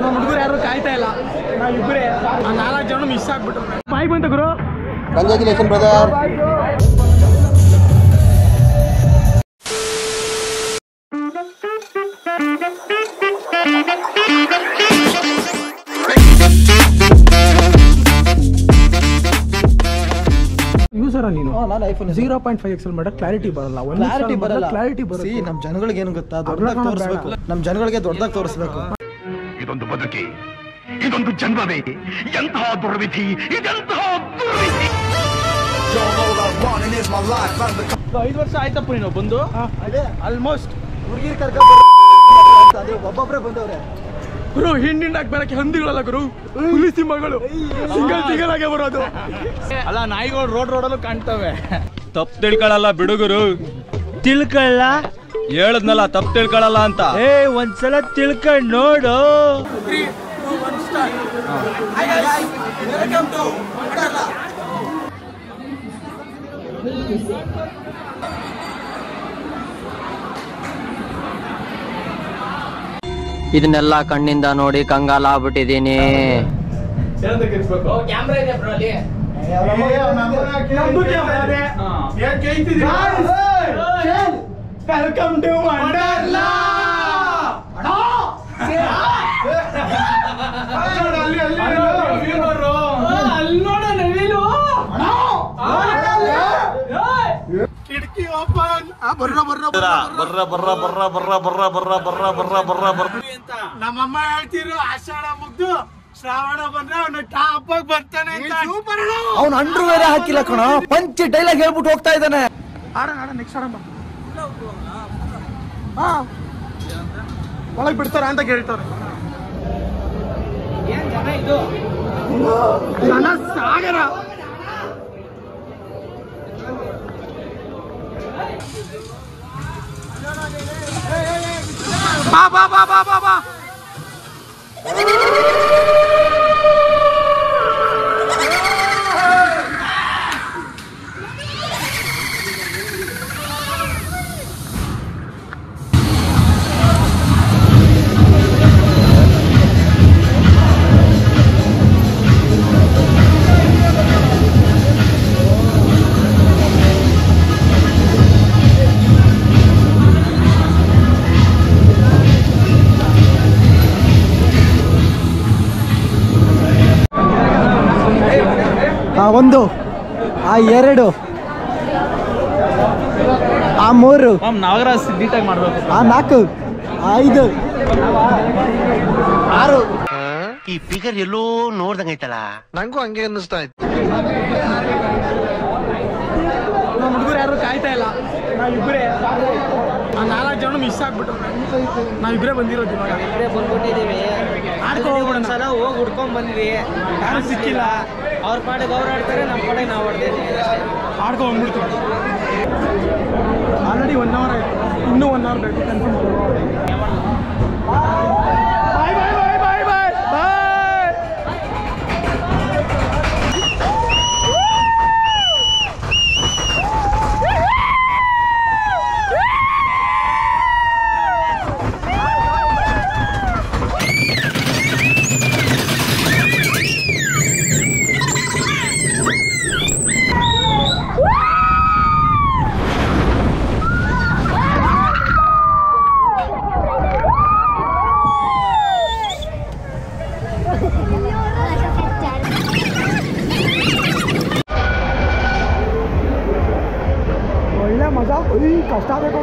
ನಮ್ಮ ಹುಡುಗರು ಯಾರು ಕಾಯ್ತಾ ಇಲ್ಲ, ನಾವಿಬ್ಬರೇ 4 ಜನ ಮಿಸ್ ಆಗ್ಬಿಟ್ರು. ಬಾಯ್ ಬಂತ ಗುರು. Congratulation brother. ಯೂಸರ ನೀನು? ನಾನು ಐಫೋನ್ 0.5 XL ಮಾಡ ಕ್ಲಾರಿಟಿ ಬರಲ್ಲ. ಕ್ಲಾರಿಟಿ ಬರುತ್ತೆ. ನಮ್ಮ ಜನಗಳಿಗೆ ಏನು ಗೊತ್ತಾ, ದೊಡ್ಡದಾಗಿ ತೋರಿಸ್ಬೇಕು. ನಮ್ಮ ಜನಗಳಿಗೆ ದೊಡ್ಡದಾಗಿ ತೋರಿಸ್ಬೇಕು. ಇದೊಂದು ಬದುಕಿ, ಇದೊಂದು ಜನ್ಮವೇ, ಎಂತಹ ದುರ್ವಿಧಿ, ಇದೆಂತಹ ದುರ್ವಿಧಿ. 5 ವರ್ಷ ಆಯ್ತಪ್ಪ ನೀನು ಬಂದು. ಆಲ್ಮೋಸ್ಟ್ ಹುಡುಗಿರ್ ಕರ್ಕೊಂಡು ಒಬ್ಬೊಬ್ರೆ ಬಂದವ್ರೆ ಗುರು. ಹಿಂಡಿಂಡಾಕ್ ಬರಕ್ಕೆ ಹಂದಿಗಳಲ್ಲ ಗುರು, ಹುಲಿ ಸಿಂಹಗಳು ಸಿಂಗಲ್ ಆಗೇ ಬರೋದು. ಅಲ್ಲ, ನಾಯಿಗಳು ರೋಡಲ್ಲೂ ಕಾಣ್ತವೆ. ತಪ್ಪು ತಿಳ್ಕೊಳ್ಳಲ್ಲ ಬಿಡುಗರು. ತಿಳ್ಕೊಳ್ಳ ಹೇಳದ್ನಲ್ಲ, ತಪ್ಪು ತಿಳ್ಕೊಳ್ಳಲ್ಲ ಅಂತ. ಒಂದ್ಸಲ ತಿಳ್ಕೊಂಡ್ ನೋಡು. ಇದನ್ನೆಲ್ಲ ಕಣ್ಣಿಂದ ನೋಡಿ ಕಂಗಾಲ ಆಗ್ಬಿಟ್ಟಿದೀನಿ. Welcome to Wonderla. ಕಿಟಕಿ ಓಪನ್. ನಮ್ಮಮ್ಮ ಹೇಳ್ತಿರು, ಆಷಾಢ ಮುಗ್ದು ಶ್ರಾವಣ ಬಂದ್ರೆ ಅವನು ಟಾಪ್ ಆಗಿ ಬರ್ತಾನೆ ಅಂತ. ಅವ್ನು ಅಂಡ್ರು ಬೇರೆ ಹಾಕಿಲ್ಲ ಕಣ, ಪಂಚ್ ಡೈಲಾಗ್ ಹೇಳ್ಬಿಟ್ಟು ಹೋಗ್ತಾ ಇದ್ದಾನೆ. ಆಡೋಣ ನೆಕ್ಸ್ಟ್ ಆಡೋಣ. ಹಾ, ಒಳಗೆ ಬಿಡ್ತಾರ ಅಂತ ಕೇಳ್ತಾರೆ. ಜನ ಸಾಗರ. ಬಾ ಬಾ ಬಾ ಬಾ ಬಾ ಬಾ. ಒಂದು, ಆ ಎರಡು, ಆ ಮೂರು, ನಾಗರಾಜ್ ನೀಟಾಗಿ ಮಾಡ್ಬೇಕು. ಆ 4, ಆ 5, 6. ಈ ಫಿಗರ್ ಎಲ್ಲೋ ನೋಡ್ದಂಗೈತಲ್ಲ. ನಂಗೂ ಹಂಗೆ ಅನ್ನಿಸ್ತಾ ಇತ್ತು. ನಮ್ಮ ಹುಡುಗರು ಯಾರು ಕಾಯ್ತಾ ಇಲ್ಲ, ನಾವಿಬ್ಬರೇ 4 ಜನ ಮಿಸ್ ಆಗ್ಬಿಟ್ರು. ನಾವಿಬ್ಬರೇ ಬಂದಿರೋದು. ಇವಾಗ ಬಂದ್ಬಿಟ್ಟಿದೀವಿ. ಆಡ್ಕೊ ಹೋಗ್ಬಿಡೋಣ. ಸಲ ಹೋಗಿ ಹುಡ್ಕೊಂಡ್ ಬಂದ್ವಿ, ಯಾರು ಸಿಕ್ಕಿಲ್ಲ. ಅವ್ರ ಪಾಡಿಗೆ ಅವ್ರು ಆಡ್ತಾರೆ, ನಮ್ಮ ಪಾಡಿಗೆ ನಾವು ಆಡ್ತೀವಿ. ಆಡ್ಕೊ ಹೋಗ್ಬಿಡ್ತೀವಿ. ಆಲ್ರೆಡಿ 1 ಅವರ್ ಆಯ್ತು, ಇನ್ನೂ 1 ಅವರ್ ಬೇಕು ಕನ್ಫರ್ಮ್. ಬಾಯ್ ಬಾಯ್ ಬಾಯ್ ಬಾಯ್ ಬಾಯ್ ಬಾಯ್. ಒಳ್ಳೆ ಮಜಾ. ಕಷ್ಟ ಬೇಕು.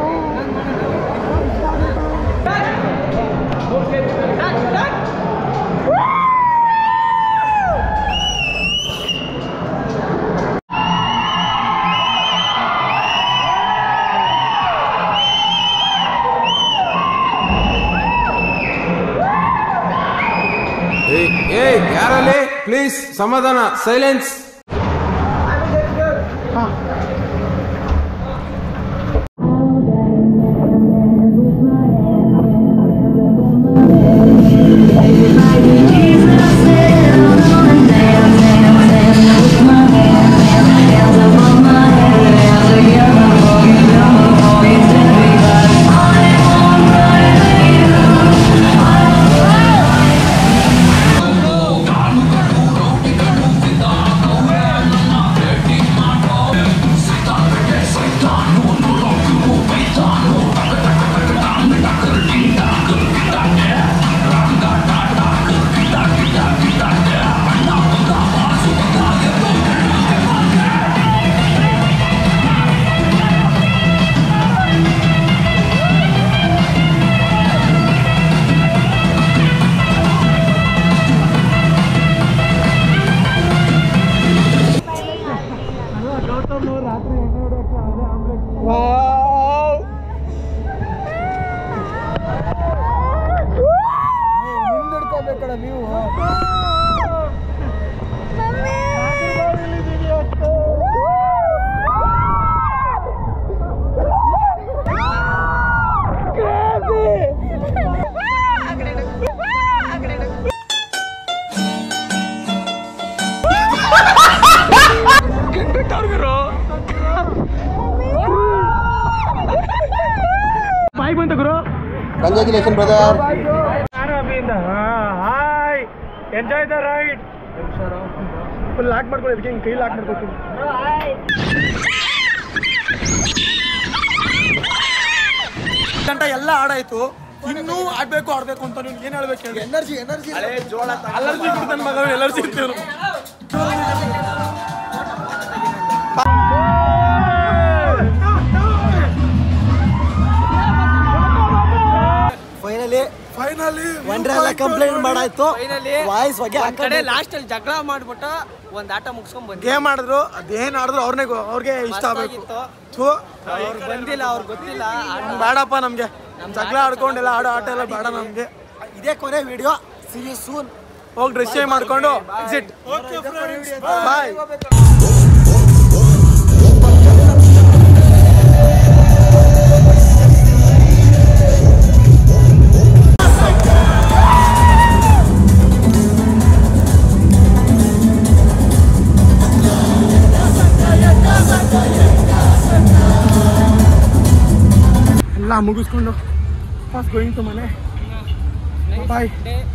ಯಾರಲ್ಲಿ ಪ್ಲೀಸ್ ಸಮಾಧಾನ, silence. Congratulation brother. Enjoy the ride. Full lock ಮಾಡ್ಕೊಳ್ಳಿ, ಹಿಂಗೆ ಕೈ ಲಾಕ್ ಮಾಡ್ಕೊಳ್ತೀನಿ. ಗಂಟೆ ಎಲ್ಲ ಆಡಾಯ್ತು, ಇನ್ನೂ ಆಡ್ಬೇಕು ಅಂತ ನೀವು ಏನ್ ಹೇಳ್ಬೇಕು ಹೇಳಿ? ಎನರ್ಜಿ ಅಲರ್ಜಿ ನನ್ನ ಮಗ, ಎಲರ್ಜಿ ಇರ್ತೀವಿ. ಫೈನಲಿ ವಂಡರ್ಲಾ ಕಂಪ್ಲೇಂಟ್ ಮಾಡಾಯ್ತು. ವಾಯ್ಸ್ ಬಗ್ಗೆ ಆ ಕಡೆ ಲಾಸ್ಟ್ ಅಲ್ಲಿ ಜಗಳ ಮಾಡ್ಬಿಟ್ಟು ಒಂದ್ ಆಟ ಮುಗಿಸ್ಕೊಂಡ್ ಬಂದ್ವಿ. ಗೇಮ್ ಆಡಿದ್ರು, ಅದೇನ್ ಆಡಿದ್ರು ಅವ್ರಿಗೆ ಇಷ್ಟ ಆಗ್ಬೇಕು. ಅವ್ರು ಬಂದಿಲ್ಲ, ಅವ್ರಿಗೆ ಗೊತ್ತಿಲ್ಲ. ಬೇಡಪ್ಪ ನಮ್ಗೆ ಜಗಳ ಆಡ್ಕೊಂಡೆಲ್ಲ ಆಡೋ ಆಟ ಎಲ್ಲ ಬೇಡ ನಮ್ಗೆ. ಇದೇ ಕೊನೆ ವಿಡಿಯೋ. See you soon. ಹೋಗಿ ಡ್ರೆಸ್ ಚೇಂಜ್ ಮಾಡ್ಕೊಂಡು ಎಕ್ಸಿಟ್. ಬಾಯ್. ಎಲ್ಲ ಮುಗಿಸ್ಕೊಂಡು ಫಾಸ್ಟ್ ಗೋಯಿಂಗ್ ಟು ಮನೆ. Bye.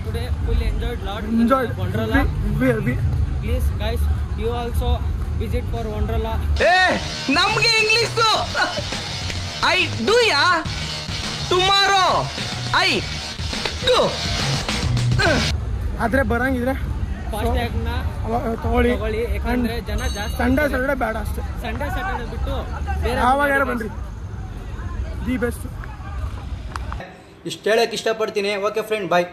Today full enjoyed lot. Enjoyed Wonderla. Please guys, you also visit for Wonderla. ನಮ್ಗೆ English I do yeah tomorrow I do. ಆದ್ರೆ ಬರಂಗಿದ್ರೆ fast tag ನ ತಗೊಳ್ಳಿ, ಯಾಕಂದ್ರೆ ಜನ ಜಾಸ್ತಿ. ಸಂಡೇ ಸ್ಯಾಟರ್ಡೆ ಬೇಡ ಅಷ್ಟೇ. ಸಂಡೇ ಸ್ಯಾಟರ್ಡೆ ಬಿಟ್ಟು ಬೇರೆ ಯಾವಾಗ ಯಾರು ಬನ್ರಿ, ದಿ ಬೆಸ್ಟ್. ಇಷ್ಟು ಹೇಳಕ್ಕೆ ಇಷ್ಟಪಡ್ತೀನಿ. ಓಕೆ ಫ್ರೆಂಡ್, ಬಾಯ್.